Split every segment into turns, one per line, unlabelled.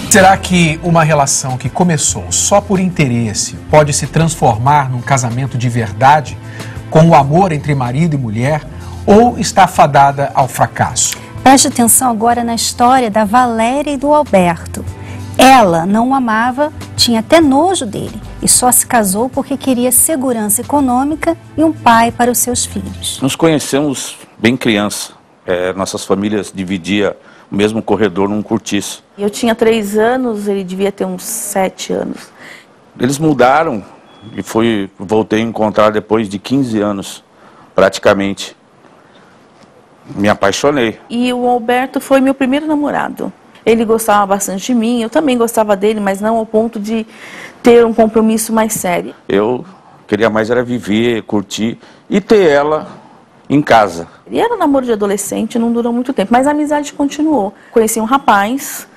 Será que uma relação que começou só por interesse pode se transformar num casamento de verdade, com o amor entre marido e mulher, ou está fadada ao fracasso?
Preste atenção agora na história da Valéria e do Alberto. Ela não o amava, tinha até nojo dele e só se casou porque queria segurança econômica e um pai para os seus filhos.
Nos conhecemos bem criança. Nossas famílias dividiam o mesmo corredor num cortiço.
Eu tinha 3 anos, ele devia ter uns 7 anos.
Eles mudaram e voltei a encontrar depois de 15 anos, praticamente. Me apaixonei.
E o Alberto foi meu primeiro namorado. Ele gostava bastante de mim, eu também gostava dele, mas não ao ponto de ter um compromisso mais sério.
Eu queria mais era viver, curtir e ter ela em casa.
E era um namoro de adolescente, não durou muito tempo, mas a amizade continuou. Conheci um rapaz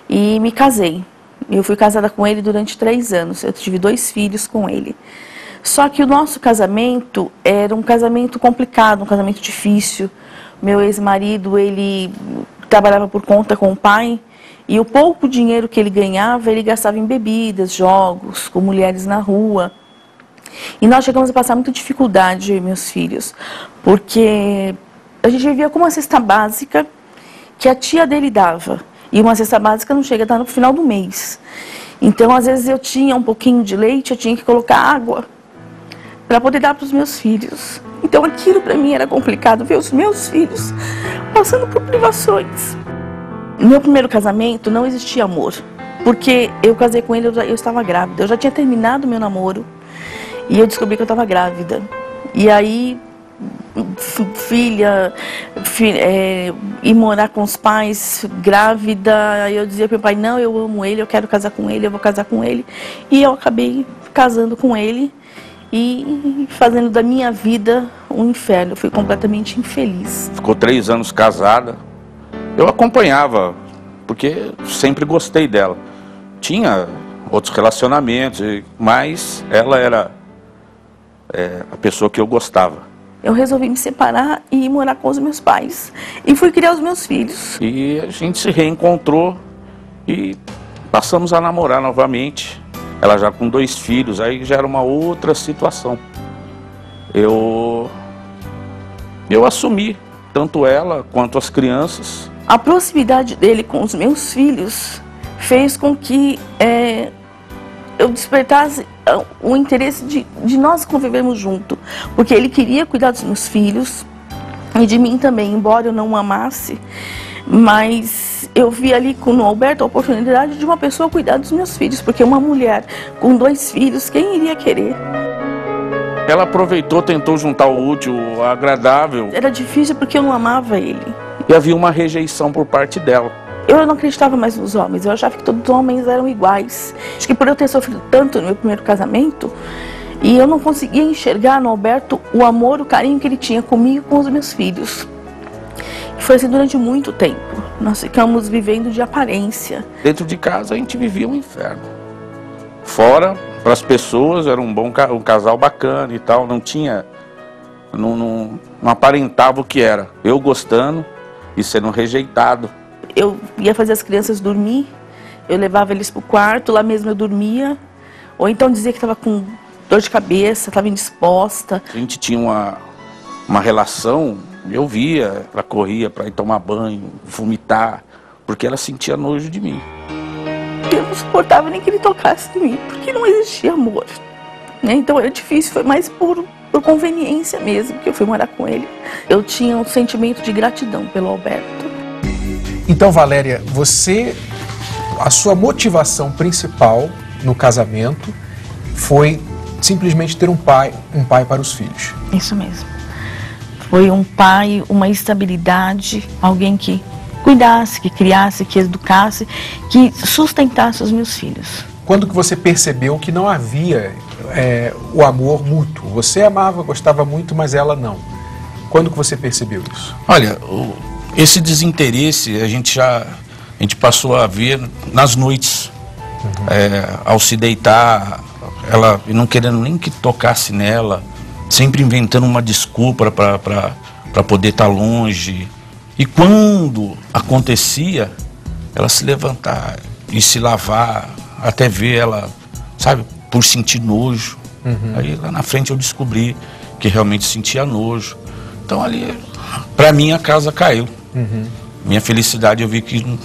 e me casei. Eu fui casada com ele durante 3 anos, eu tive 2 filhos com ele. Só que o nosso casamento era um casamento complicado, um casamento difícil. Meu ex-marido, ele trabalhava por conta com o pai e o pouco dinheiro que ele ganhava, ele gastava em bebidas, jogos, com mulheres na rua. E nós chegamos a passar muita dificuldade, eu e meus filhos, porque a gente vivia com uma cesta básica que a tia dele dava. E uma cesta básica não chega a dar no final do mês. Então, às vezes, eu tinha um pouquinho de leite, eu tinha que colocar água para poder dar para os meus filhos. Então, aquilo para mim era complicado, ver os meus filhos passando por privações. No meu primeiro casamento não existia amor, porque eu casei com ele, eu estava grávida. Eu já tinha terminado meu namoro e eu descobri que eu estava grávida. E aí, ir morar com os pais, grávida, eu dizia para o pai, não, eu amo ele, eu quero casar com ele, eu vou casar com ele. E eu acabei casando com ele e fazendo da minha vida um inferno. Eu fui completamente infeliz.
Ficou 3 anos casada. Eu acompanhava, porque sempre gostei dela. Tinha outros relacionamentos, mas ela era a pessoa que eu gostava.
Eu resolvi me separar e ir morar com os meus pais. E fui criar os meus filhos.
E a gente se reencontrou e passamos a namorar novamente. Ela já com 2 filhos, aí já era uma outra situação. Eu assumi, tanto ela quanto as crianças.
A proximidade dele com os meus filhos fez com que eu despertasse o interesse de nós convivermos junto. Porque ele queria cuidar dos meus filhos e de mim também, embora eu não o amasse. Mas eu vi ali no Alberto a oportunidade de uma pessoa cuidar dos meus filhos, porque uma mulher com 2 filhos, quem iria querer?
Ela aproveitou, tentou juntar o útil ao agradável.
Era difícil porque eu não amava ele.
E havia uma rejeição por parte dela.
Eu não acreditava mais nos homens, eu achava que todos os homens eram iguais. Acho que por eu ter sofrido tanto no meu primeiro casamento, e eu não conseguia enxergar no Alberto o amor, o carinho que ele tinha comigo e com os meus filhos. Foi assim durante muito tempo. Nós ficamos vivendo de aparência.
Dentro de casa a gente vivia um inferno. Fora, para as pessoas, era um casal bacana e tal. Não aparentava o que era. Eu gostando e sendo rejeitado.
Eu ia fazer as crianças dormir, eu levava eles para o quarto, lá mesmo eu dormia. Ou então dizia que estava com dor de cabeça, estava indisposta.
A gente tinha uma relação. Eu via, ela corria para ir tomar banho, vomitar, porque ela sentia nojo de mim.
Eu não suportava nem que ele tocasse em mim, porque não existia amor. Então era difícil, foi mais por conveniência mesmo que eu fui morar com ele. Eu tinha um sentimento de gratidão pelo Alberto.
Então, Valéria, a sua motivação principal no casamento foi simplesmente ter um pai para os filhos.
Isso mesmo. Foi um pai, uma estabilidade, alguém que cuidasse, que criasse, que educasse, que sustentasse os meus filhos.
Quando que você percebeu que não havia o amor mútuo? Você amava, gostava muito, mas ela não. Quando que você percebeu isso?
Olha, esse desinteresse a gente passou a ver nas noites. Ao se deitar, ela não querendo nem que tocasse nela, sempre inventando uma desculpa para poder estar longe. E quando acontecia, ela se levantar ir se lavar, até ver ela, sabe, por sentir nojo. Aí lá na frente eu descobri que realmente sentia nojo. Então ali, pra mim, a casa caiu. Minha felicidade, eu vi que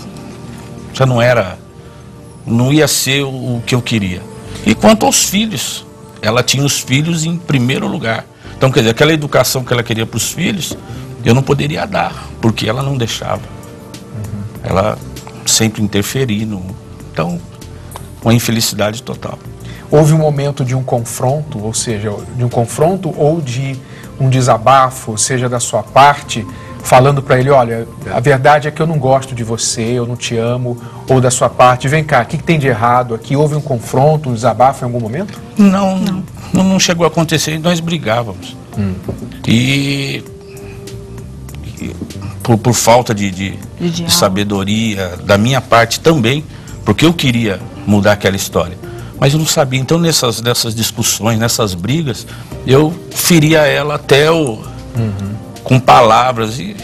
já não ia ser o que eu queria. E quanto aos filhos, ela tinha os filhos em primeiro lugar. Então, quer dizer, aquela educação que ela queria para os filhos, eu não poderia dar, porque ela não deixava. Ela sempre interferindo. Então, uma infelicidade total.
Houve um momento de um confronto, ou seja, de um confronto ou de um desabafo, seja da sua parte, falando para ele, olha, a verdade é que eu não gosto de você, eu não te amo, ou da sua parte, vem cá, o que tem de errado aqui? Houve um confronto, um desabafo em algum momento?
Não chegou a acontecer, nós brigávamos. E por falta de sabedoria da minha parte também, porque eu queria mudar aquela história, mas eu não sabia. Então nessas discussões, nessas brigas, eu feria ela até com palavras e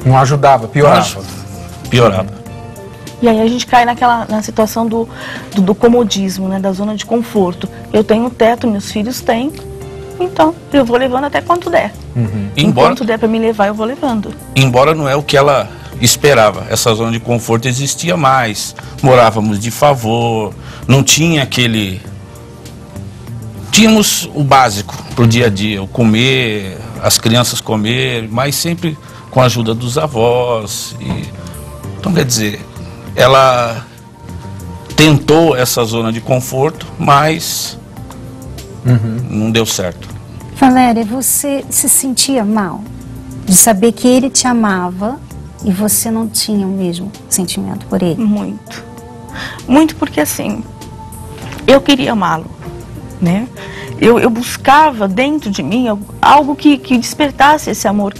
não ajudava, piorava.
E aí a gente cai na situação do comodismo, né, da zona de conforto. Eu tenho teto, meus filhos têm, então eu vou levando até quanto der. Enquanto der para me levar, eu vou levando. Embora
não é o que ela esperava. Essa zona de conforto existia mais. Morávamos de favor, não tinha aquele... Tínhamos o básico pro dia a dia, o comer, as crianças comer, mas sempre com a ajuda dos avós. Então, quer dizer, ela tentou essa zona de conforto, mas não deu certo.
Valéria, você se sentia mal de saber que ele te amava e você não tinha o mesmo sentimento por ele?
Muito. Muito, porque assim, eu queria amá-lo, né? Eu buscava dentro de mim algo que despertasse esse amor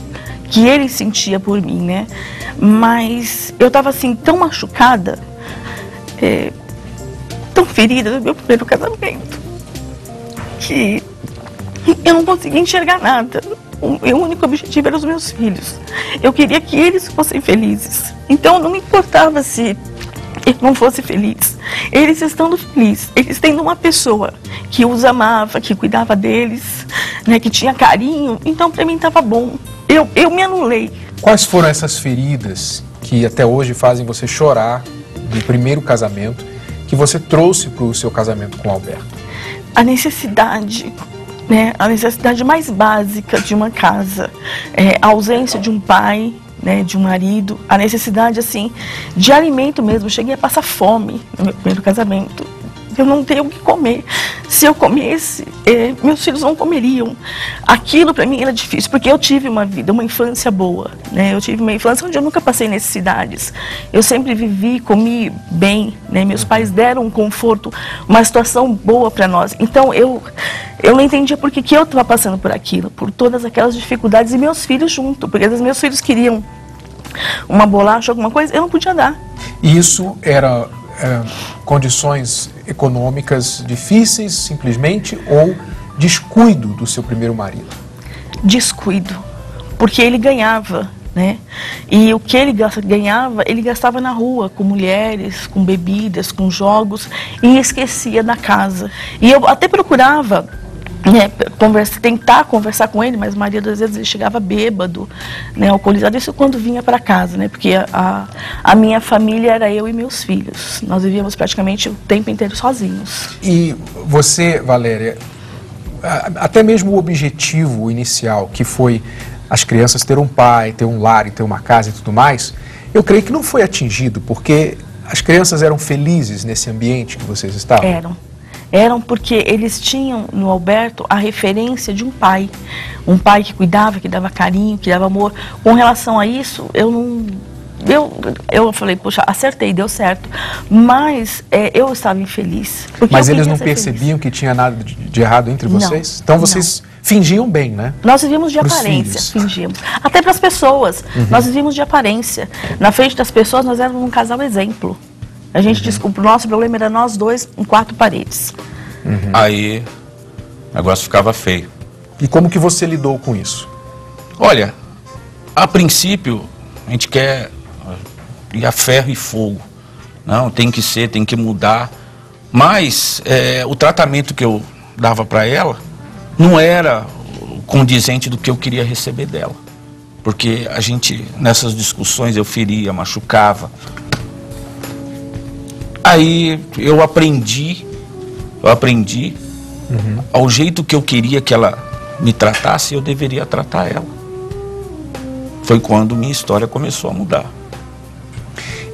que ele sentia por mim, né? Mas eu estava assim, tão machucada, tão ferida do meu primeiro casamento, que eu não conseguia enxergar nada. O meu único objetivo era os meus filhos. Eu queria que eles fossem felizes. Então não me importava se eu não fosse feliz. Eles estando felizes, eles tendo uma pessoa que os amava, que cuidava deles, né, que tinha carinho, então para mim estava bom. Eu me anulei.
Quais foram essas feridas que até hoje fazem você chorar do primeiro casamento que você trouxe para o seu casamento com o Alberto?
A necessidade, né, a necessidade mais básica de uma casa, a ausência de um pai, né, de um marido, a necessidade assim de alimento mesmo. Eu cheguei a passar fome no meu primeiro casamento. Eu não tenho o que comer. Se eu comesse, meus filhos não comeriam. Aquilo para mim era difícil, porque eu tive uma vida, uma infância boa, né? Eu tive uma infância onde eu nunca passei necessidades. Eu sempre vivi, comi bem, né? Meus pais deram um conforto, uma situação boa para nós. Então eu não entendia por que eu estava passando por aquilo, por todas aquelas dificuldades, e meus filhos junto, porque às vezes meus filhos queriam uma bolacha, alguma coisa, eu não podia dar.
E isso era condições econômicas difíceis, simplesmente, ou descuido do seu primeiro marido?
Descuido, porque ele ganhava, né? E o que ele ganhava, ele gastava na rua, com mulheres, com bebidas, com jogos, e esquecia da casa. E eu até procurava, né, tentar conversar com ele, mas a maioria das vezes ele chegava bêbado, né, alcoolizado, isso quando vinha para casa, né, porque a minha família era eu e meus filhos, nós vivíamos praticamente o tempo inteiro sozinhos.
E você, Valéria, até mesmo o objetivo inicial, que foi as crianças ter um pai, ter um lar e ter uma casa e tudo mais, eu creio que não foi atingido, porque as crianças eram felizes nesse ambiente que vocês estavam?
Eram porque eles tinham no Alberto a referência de um pai que cuidava, que dava carinho, que dava amor. Com relação a isso, eu falei, poxa, acertei, deu certo, mas eu estava infeliz.
Mas eles não percebiam que tinha nada de errado entre vocês? Então vocês fingiam bem, né?
Nós vivíamos de aparência, fingíamos. Até para as pessoas, nós vivíamos de aparência. Na frente das pessoas, nós éramos um casal exemplo. A gente desculpa, o nosso problema era nós dois em 4 paredes.
Aí o negócio ficava feio.
E como que você lidou com isso?
Olha, a princípio a gente quer ir a ferro e fogo. Não, tem que ser, tem que mudar. Mas o tratamento que eu dava para ela não era condizente do que eu queria receber dela. Porque a gente, nessas discussões, eu feria, machucava. Aí eu aprendi ao jeito que eu queria que ela me tratasse, eu deveria tratar ela. Foi quando minha história começou a mudar.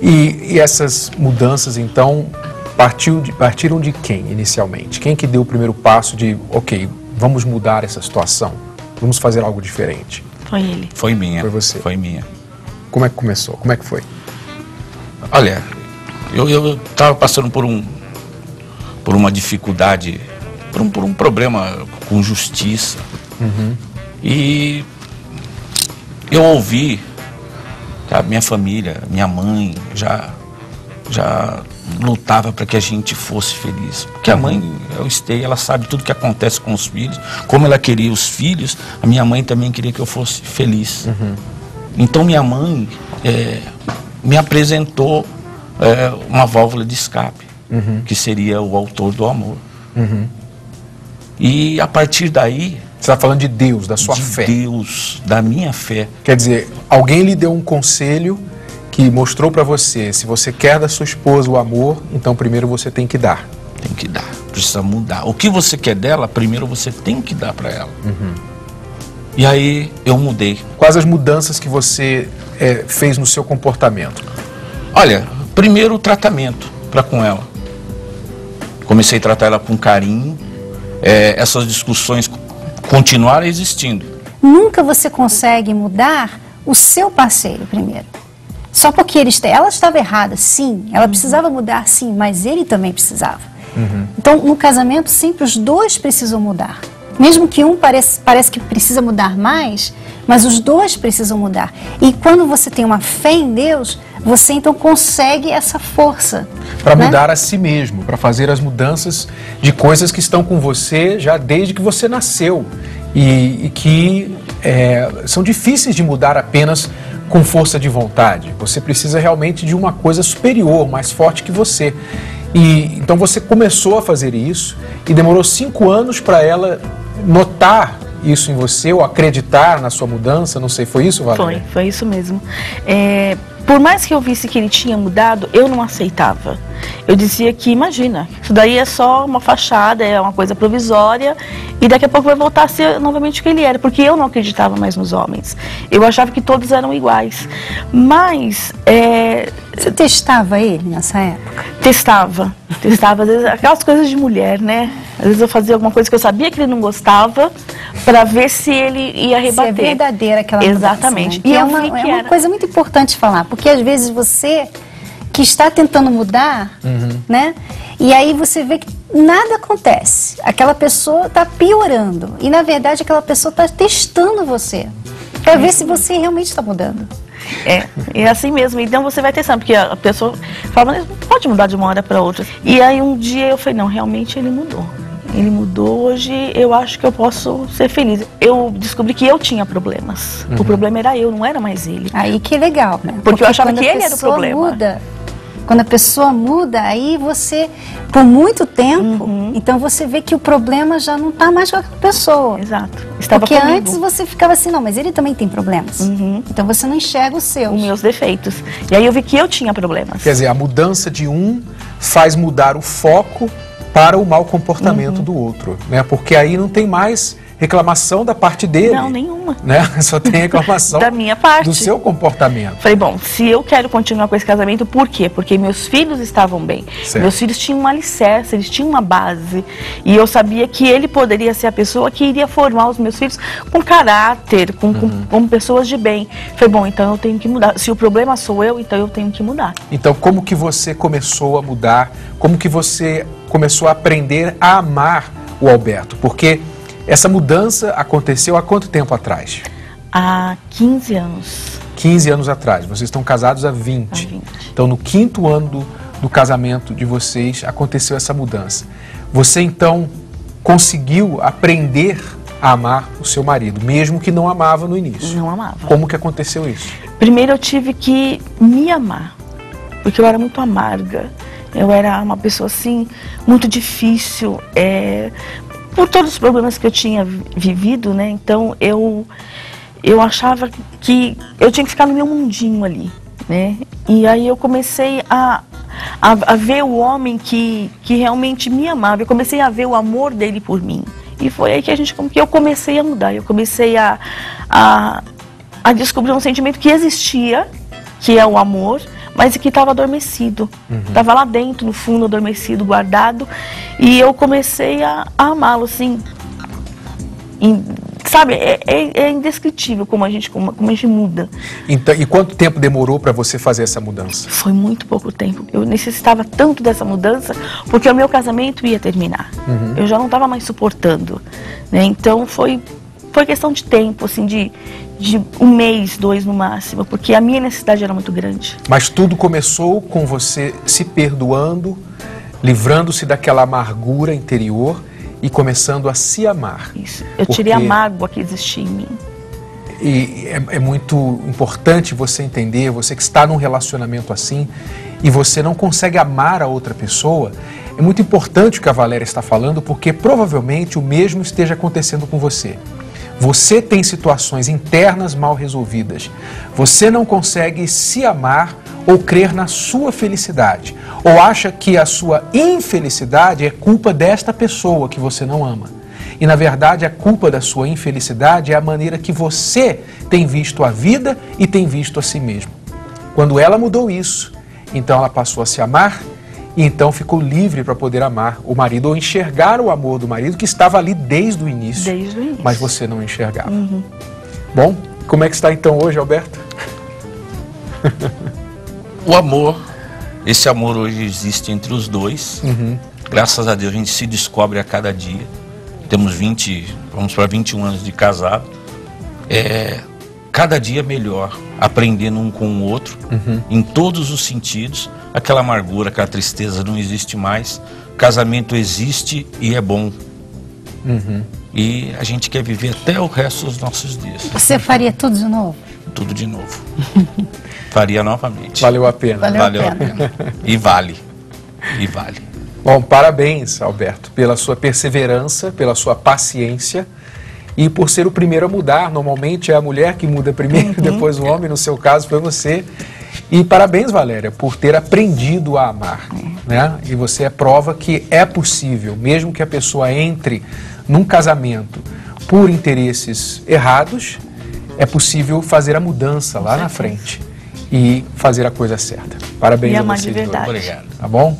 E essas mudanças, então, partiram de quem, inicialmente? Quem que deu o primeiro passo de, ok, vamos mudar essa situação, vamos fazer algo diferente?
Foi ele.
Foi minha.
Foi você?
Foi minha.
Como é que começou? Como é que foi?
Olha, eu estava passando por uma dificuldade, por um problema com justiça. E eu ouvi que a minha família, minha mãe, já lutava para que a gente fosse feliz. Porque a mãe, eu estei, ela sabe tudo que acontece com os filhos, como ela queria os filhos, a minha mãe também queria que eu fosse feliz. Então minha mãe me apresentou uma válvula de escape, que seria o autor do amor. E a partir daí...
Você está falando de Deus, da sua fé.
De Deus, da minha fé.
Quer dizer, alguém lhe deu um conselho que mostrou para você, se você quer da sua esposa o amor, então primeiro você tem que dar.
Tem que dar, precisa mudar. O que você quer dela, primeiro você tem que dar para ela. E aí eu mudei.
Quais as mudanças que você fez no seu comportamento?
Olha, primeiro o tratamento para com ela. Comecei a tratar ela com carinho. Essas discussões continuaram existindo.
Nunca você consegue mudar o seu parceiro primeiro. Só porque ela estava errada, sim. Ela precisava mudar, sim, mas ele também precisava. Então, no casamento, sempre os dois precisam mudar. Mesmo que um parece que precisa mudar mais, mas os dois precisam mudar. E quando você tem uma fé em Deus, você então consegue essa força.
Para mudar a si mesmo, para fazer as mudanças de coisas que estão com você já desde que você nasceu. E que são difíceis de mudar apenas com força de vontade. Você precisa realmente de uma coisa superior, mais forte que você. E então você começou a fazer isso e demorou 5 anos para ela notar isso em você ou acreditar na sua mudança, não sei, foi isso, Valéria?
Foi isso mesmo. Por mais que eu visse que ele tinha mudado, eu não aceitava. Eu dizia que, imagina, isso daí é só uma fachada, é uma coisa provisória e daqui a pouco vai voltar a ser novamente o que ele era, porque eu não acreditava mais nos homens. Eu achava que todos eram iguais. Mas...
Você testava ele nessa época?
Testava, às vezes, aquelas coisas de mulher, né? Às vezes eu fazia alguma coisa que eu sabia que ele não gostava, para ver se ele ia rebater.
Se é verdadeira aquela mudança.
Exatamente.
E é uma coisa muito importante falar, porque às vezes você que está tentando mudar, né? E aí você vê que nada acontece. Aquela pessoa está piorando. E na verdade aquela pessoa está testando você, para ver se você realmente está mudando.
É assim mesmo. Então você vai testando, porque a pessoa fala, mas não pode mudar de uma hora para outra. E aí um dia eu falei, não, realmente ele mudou. Ele mudou, hoje eu acho que eu posso ser feliz. Eu descobri que eu tinha problemas. O problema era eu, não era mais ele.
Aí que legal, né?
Porque eu achava que ele era o problema.
Quando a pessoa muda, aí você, por muito tempo, então você vê que o problema já não está mais com aquela pessoa.
Exato. Estava
Porque
comigo.
antes você ficava assim, não, mas ele também tem problemas. Então você não enxerga os seus.
Os meus defeitos. E aí eu vi que eu tinha problemas.
Quer dizer, a mudança de um faz mudar o foco para o mau comportamento do outro, né? Porque aí não tem mais reclamação da parte dele.
Não, nenhuma.
Né? Só tem reclamação
da minha parte.
Do seu comportamento.
Falei, bom, se eu quero continuar com esse casamento, por quê? Porque meus filhos estavam bem.
Certo.
Meus filhos tinham um alicerce, eles tinham uma base. E eu sabia que ele poderia ser a pessoa que iria formar os meus filhos com caráter, com pessoas de bem. Falei, bom, então eu tenho que mudar. Se o problema sou eu, então eu tenho que mudar.
Então, como que você começou a mudar? Como que você começou a aprender a amar o Alberto? Porque essa mudança aconteceu há quanto tempo atrás?
Há 15 anos.
15 anos atrás. Vocês estão casados há 20.
Há 20.
Então, no 5º ano do casamento de vocês, aconteceu essa mudança. Você, então, conseguiu aprender a amar o seu marido, mesmo que não amava no início?
Não amava.
Como que aconteceu isso?
Primeiro eu tive que me amar. porque eu era muito amarga. Eu era uma pessoa assim, muito difícil, por todos os problemas que eu tinha vivido, né? Então eu achava que eu tinha que ficar no meu mundinho ali, né? E aí eu comecei a ver o homem que realmente me amava, eu comecei a ver o amor dele por mim. E foi aí que eu comecei a mudar, eu comecei a descobrir um sentimento que existia, que é o amor, mas que estava adormecido, estava lá dentro, no fundo, adormecido, guardado, e eu comecei a amá-lo, assim, sabe, é indescritível como a gente muda.
Então, e quanto tempo demorou para você fazer essa mudança?
Foi muito pouco tempo, eu necessitava tanto dessa mudança, porque o meu casamento ia terminar, eu já não estava mais suportando, né? Então foi questão de tempo, assim, de 1 mês, 2 no máximo, porque a minha necessidade era muito grande.
Mas tudo começou com você se perdoando, livrando-se daquela amargura interior e começando a se amar.
Isso. Eu tirei a mágoa que existia em mim.
E é muito importante você entender, você que está num relacionamento assim e você não consegue amar a outra pessoa, é muito importante o que a Valéria está falando, porque provavelmente o mesmo esteja acontecendo com você. Você tem situações internas mal resolvidas. Você não consegue se amar ou crer na sua felicidade. Ou acha que a sua infelicidade é culpa desta pessoa que você não ama. E na verdade a culpa da sua infelicidade é a maneira que você tem visto a vida e tem visto a si mesmo. Quando ela mudou isso, então ela passou a se amar e então ficou livre para poder amar o marido ou enxergar o amor do marido que estava ali desde o início.
Desde o início.
Mas você não enxergava. Bom, como é que está então hoje, Alberto?
O amor, esse amor hoje existe entre os dois. Graças a Deus a gente se descobre a cada dia. Temos vamos para 21 anos de casado. Cada dia melhor, aprendendo um com o outro, em todos os sentidos. Aquela amargura, aquela tristeza não existe mais. Casamento existe e é bom. E a gente quer viver até o resto dos nossos dias.
Você faria tudo de novo?
Tudo de novo. Faria novamente.
Valeu a pena.
Valeu a pena.
E vale. E vale.
Bom, parabéns, Alberto, pela sua perseverança, pela sua paciência e por ser o primeiro a mudar. Normalmente é a mulher que muda primeiro, depois o homem, no seu caso foi você. E parabéns, Valéria, por ter aprendido a amar, né? E você é prova que é possível, mesmo que a pessoa entre num casamento por interesses errados, é possível fazer a mudança lá na frente e fazer a coisa certa. Parabéns a
amar
vocês
de verdade.
dois.
Obrigado.
Tá bom?